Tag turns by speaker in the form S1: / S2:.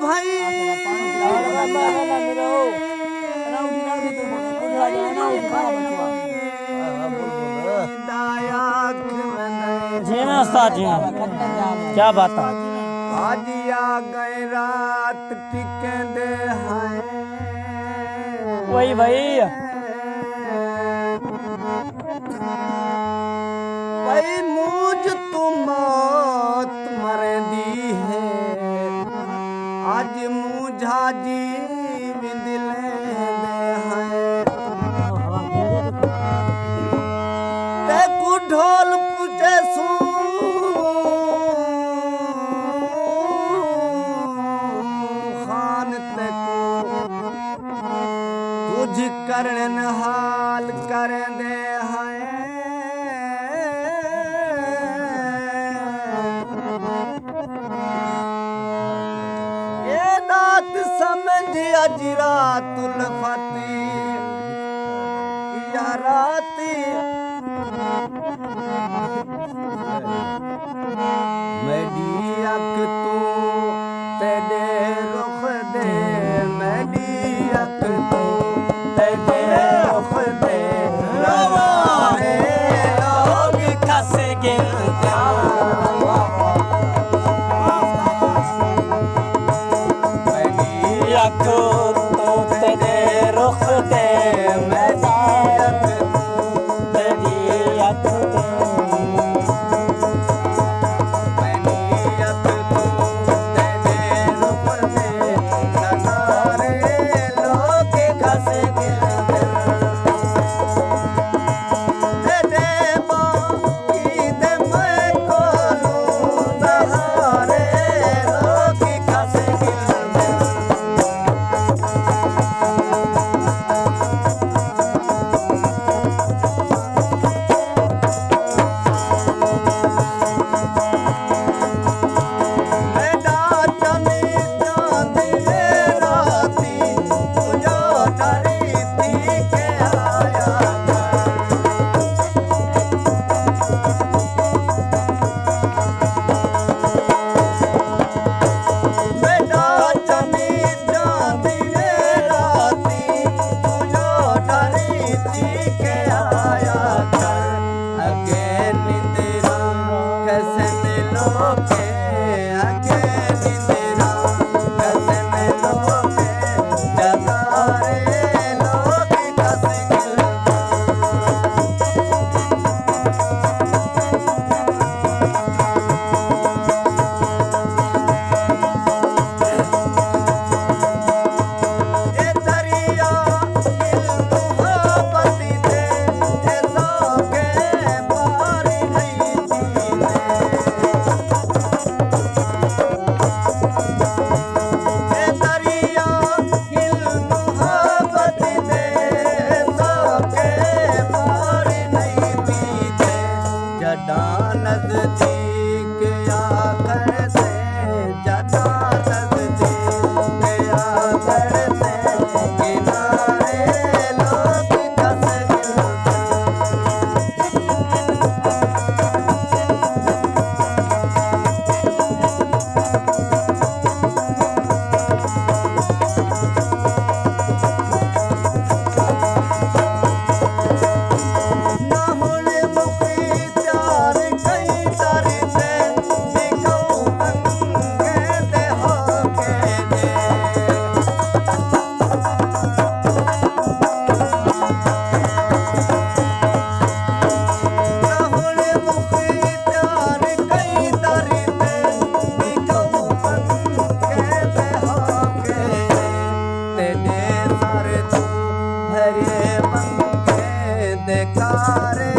S1: भाई
S2: जी में उस्ताद जी क्या बात है
S1: आज आ गए रात टिकेंदे हैं
S2: वही भाई
S1: भाई मुझ तुम मौत मरदी है आज मुझा जी विंदले हैं ते कु ढोल पूछे सू खान ते कुछ करन हाल करदे हैं ये रात समझ अजरातुल फती या राती मेरी अख तू तेरे रुख दे मेरी अख तू तेरे रुख दे रवाने लोग खस गिरते मेरी अख तू तेरे रुख दे मेरी अख तू तेरी अख कार